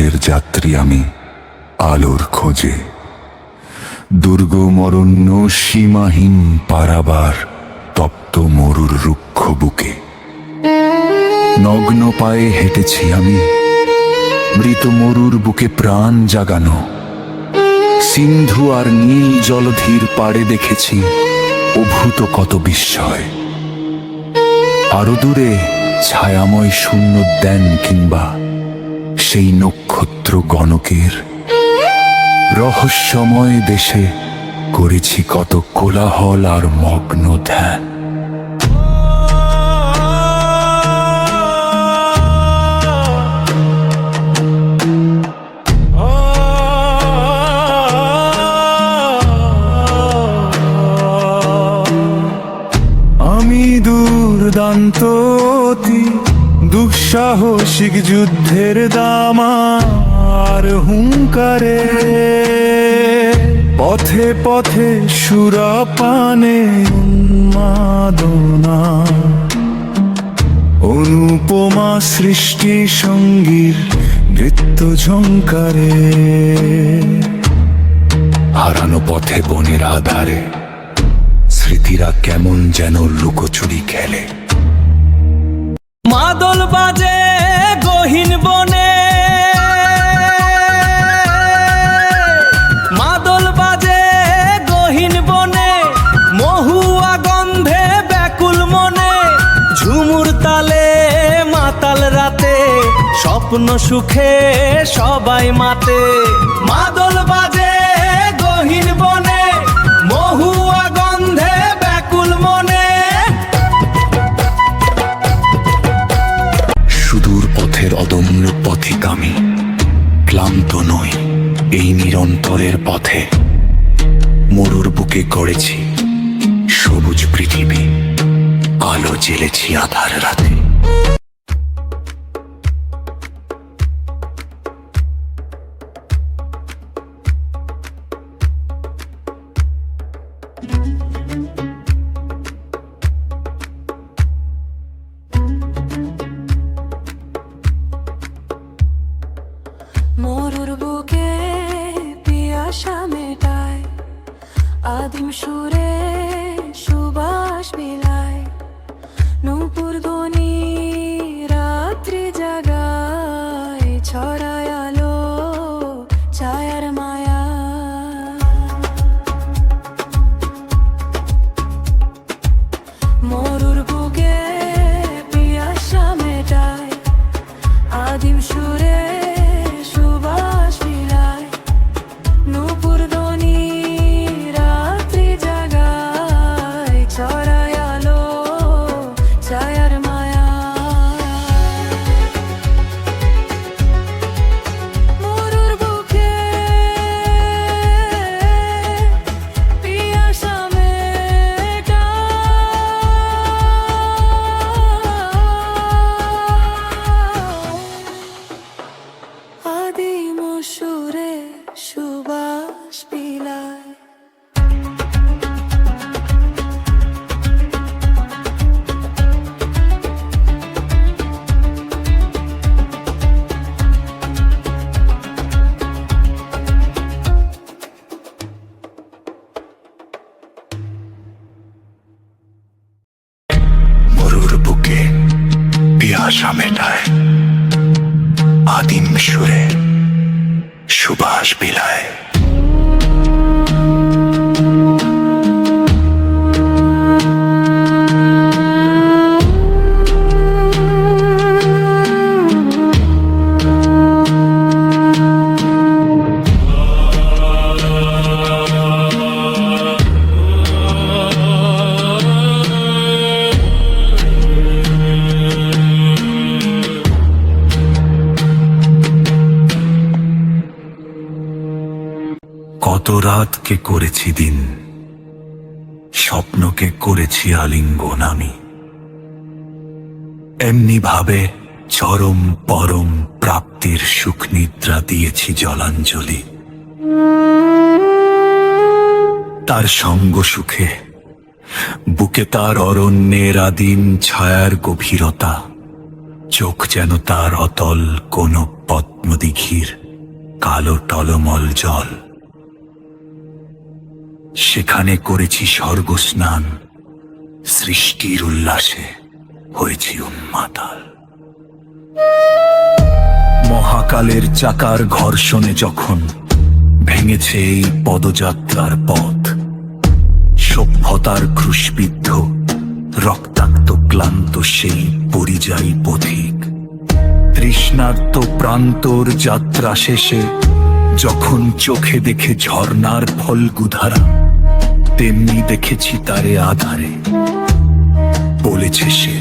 পথের যাত্রী আমি আলোর খোঁজে, দুর্গম অরণ্য সীমাহীন পারাবার তপ্ত মরুর রুক্ষ বুকে। নগ্ন পায়ে হেঁটেছি আমি, মৃত মরুর বুকে প্রাণ জাগানো। সিন্ধু আর নীল জলধির পাড়ে দেখেছি অভূত কত বিস্ময়। আরো দূরে ছায়াময় শূন্যোদ্যান কিংবা সেই নক্ষত্র গণকের রহস্যময় দেশে করেছি কত কোলাহল আর মগ্ন ধ্যান। আমি দুর্দান্ত অতি দুঃসাহসিক যুদ্ধের দামার হুঙ্কারে, পথে পথে সুরাপানে উন্মাদনা, অনুপমা সৃষ্টি সঙ্গীর নৃত্য ঝঙ্কারে। হারানো পথে বনের আধারে স্মৃতিরা কেমন যেন লুকোচুরি খেলে। মাদল বাজে গহীন বনে, মাদল বাজে গহীন বনে, মহুয়া গন্ধে ব্যাকুল মনে, ঝুমুর তালে মাতাল রাতে, স্বপ্ন সুখে সবাই মাতে। মাদল বাজে গহীন বনে, মহুয়া গন্ধে ব্যাকুল মনে। সুদূর পথের অদম্য পথিক আমি, ক্লান্ত নই এই নিরন্তরের পথে। মরুর বুকে গড়েছি সবুজ পৃথিবী, আলো জ্বেলেছি আধার রাতে। মরুর বুকে পিয়াসা মেটায়, আদিম সুরে সুবাস বিলায়, নূপুর ধ্বনি রাত্রি জাগায়, ছড়ায় আলো ছায়ার মায়া। মরুর বুকে পিয়াসা মেটায়, আদিম সুরে সুবাস বিলায়, নূপুর ধ্বনি রাত্রি জাগায়, ছড়ায় আলো ছায়ার মায়া। মরুর বুকে পিয়াসা মেটায়, আদিম সুরে সুবাস বিলায়। মরুর বুকে পিয়াসা মেটায়, আদিম সুরে সুবাস বিলায়। কত রাতকে করেছি দিন, স্বপ্নকে করেছি আলিঙ্গন আমি। এমনি ভাবে চরম পরম প্রাপ্তির সুখ নিদ্রা দিয়েছি জলাঞ্জলি। তার সঙ্গ সুখে বুকে তার অরণ্যের আদিম ছায়ার গভীরতা, চোখ যেন তার অতল কোন পদ্ম রত্নদিঘির কালো টলমল জল। সেখানে করেছি স্বর্গস্নান, সৃষ্টির উল্লাসে হয়েছি উন্মাতাল। মহাকালের চাকার ঘর্ষণে যখন ভেঙেছে এই পদযাত্রার পথ, সভ্যতার ক্রুশবিদ্ধ রক্তাক্ত ক্লান্ত সেই পরিযায়ী পথিক তৃষ্ণার্ত প্রান্তর যাত্রা শেষে যখন চোখে দেখে ঝর্ণার ফলগুধারা, তেমনি দেখেছি তারে আধারে। বলেছে সে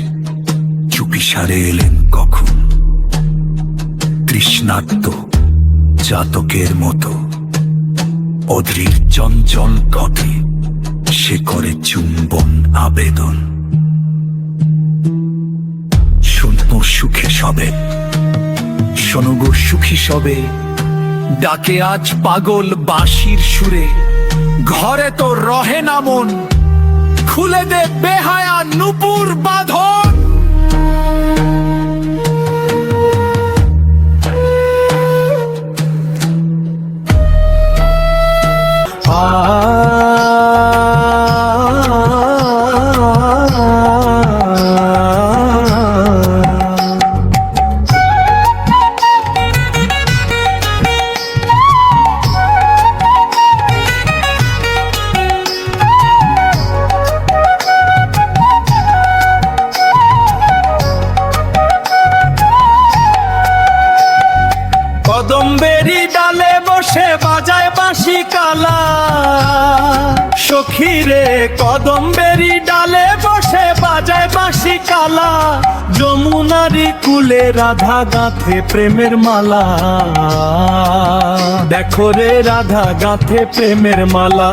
চুপিসারে এলেন কখন, তৃষ্ণার্ত জাতকের মতো অদ্রির চঞ্চল পথে সে করে চুম্বন আবেদন। শুনবো সুখে সবে, শোনগো সুখী সবে, ডাকে আজ পাগল বাঁশির সুরে। ঘরে তো রহে না মন, খুলে দে বেহায়া নুপুর বাঁধন। কদম্বেরি ডালে বসে বাজায় বাঁশি কালা, সখী রে কদম্বেরি ডালে বসে বাজায় বাঁশি কালা। যমুনারি কুলে রাধা গাঁথে প্রেমের মালা, দেখো রে রাধা গাঁথে প্রেমের মালা।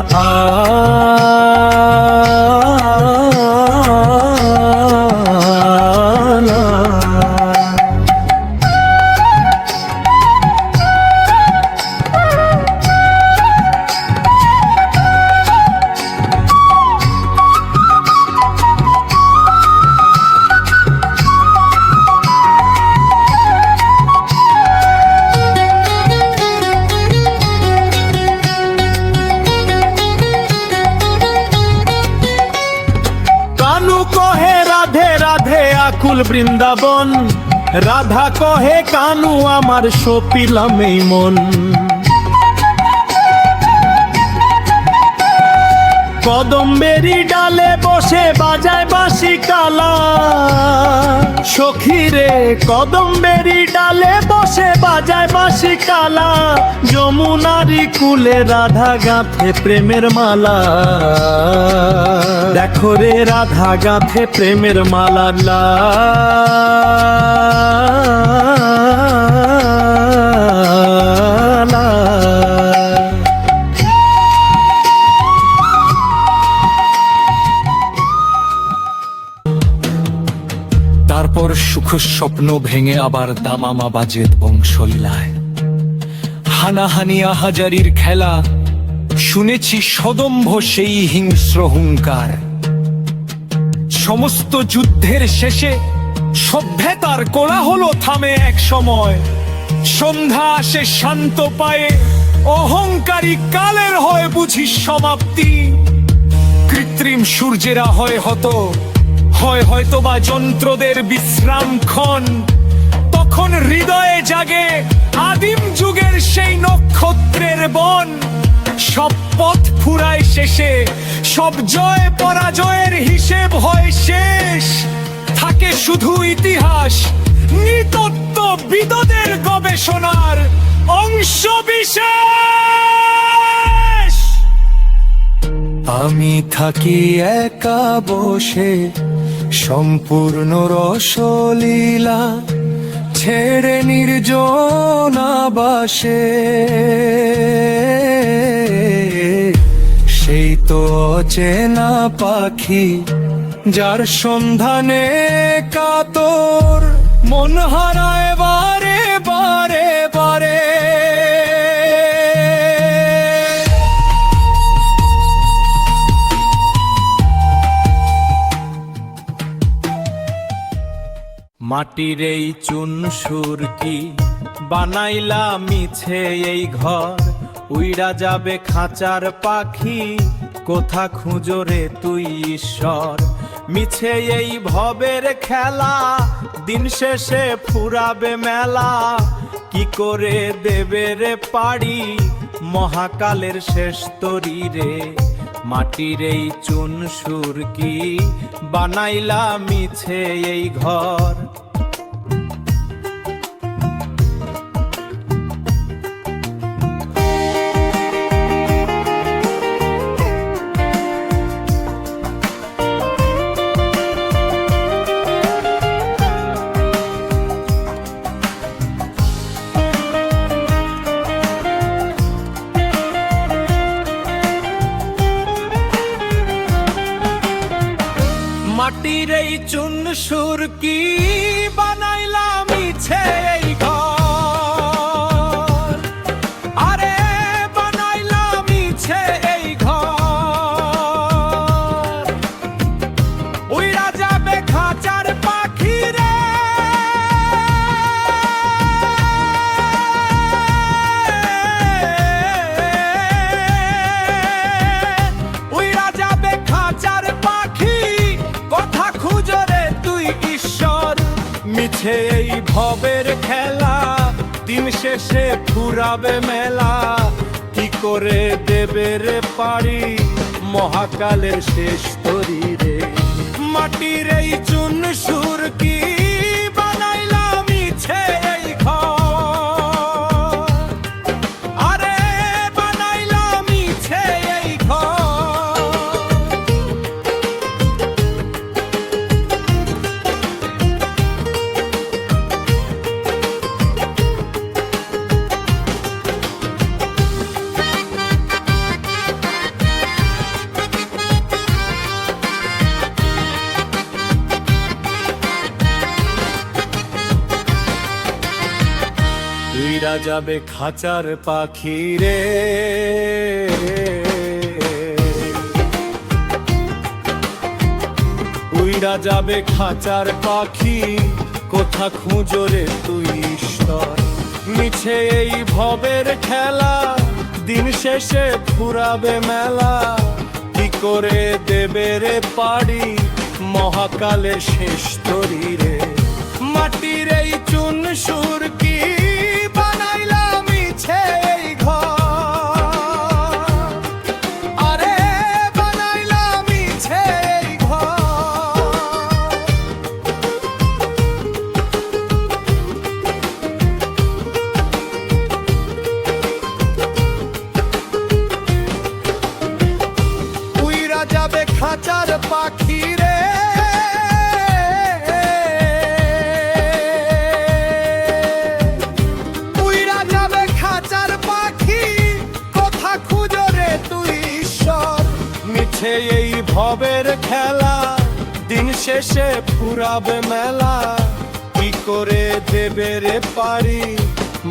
আকুল বৃন্দাবন, রাধা কহে কানু আমার সপিলাম এই মন। কদম্বেরি ডালে বসে বাজায় বাঁশি কালা, সখী রে কদম্বেরি ডালে বসে বাজায় বাঁশি কালা। যমুনারি কুলে রাধা গাঁথে প্রেমের মালা, দেখো রে রাধা গাঁথে প্রেমের মালা। লা তারপর সুখ স্বপ্ন ভেঙে আবার দামামা বাজে বংশলীলায়। হানাহানি আহাজারির খেলা, শুনেছি সদম্ভ সেই হিংস্র হুঙ্কার। সমস্ত যুদ্ধের শেষে সভ্যতার কোলাহল থামে এক সময়। সন্ধ্যা আসে শান্ত পায়ে, অহংকারী কালের হয় বুঝি সমাপ্তি। কৃত্রিম সূর্যেরা হয় হয়তোবা যন্ত্রদের বিশ্রামক্ষণ। তখন হৃদয়ে জাগে আদিম যুগের সেই নক্ষত্রের বন। সব পথ ফুরায় শেষে, সব জয় পরাজয়ের হিসেব হয় শেষ। থাকে শুধু ইতিহাস, নৃতত্ত্ব বিদদের গবেষণার অংশ বিশেষ। আমি থাকি একা বসে সম্পূর্ণ রসলীলা ছেড়ে নির্জন আবাসে। সেই তো অচেনা পাখি যার সন্ধানে কাতর মন হারায় বারে বারে বারে। মাটির এই চুন সুরকি বানাইলা মিছে এই ঘর, উইড়া যাবে খাঁচার পাখি, কোথা খুঁজো রে তুই ঈশ্বর। মিছে এই ভবের খেলা, দিন শেষে ফুরাবে মেলা, কি করে দেবে রে পাড়ি মহাকালের শেষ তরি রে। মাটির এই চুন সুরকি, বানাইলা মিছে এই ঘর। মাটির এই চুন সুরকি, বানাইলাম মিছে এই ঘর। আরে বানাইলাম মিছে এই ঘর, উইড়া যাবে খাঁচার পাখি রে। উইড়া যাবে খাঁচার পাখি, কথা খুঁজো রে তুই ঈশ্বর। মিছে এই ভবের খেলা, দিন শেষে ফুরাবে মেলা, কি করে দেবে রে পাড়ি মহাকালের শেষ তরি রে। মাটির এই চুন সুরকি, বানাইলাম মিছে এই ঘর। আরে বানাইলাম মিছে এই ঘর। উইড়া যাবে খাঁচার পাখি রে। উইড়া যাবে খাঁচার পাখি, কোথা খুঁজো রে তুই ঈশ্বর। মিছে এই ভবের খেলা, দিন শেষে ফুরাবে মেলা, কি করে দেবে রে পাড়ি মহাকালের শেষ তরি রে। মাটির এই চুন সুরকি, বানাইলাম মিছে এই ঘর। আরে বানাইলাম মিছে এই ঘর। উইড়া যাবে খাঁচার পাখি রে। মিছে এই ভবের খেলা, দিন শেষে ফুরাবে মেলা, কি করে দেবে রে পাড়ি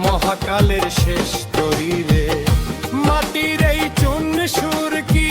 মহাকালের শেষ তরি রে। মাটির এই চুন সুরকি,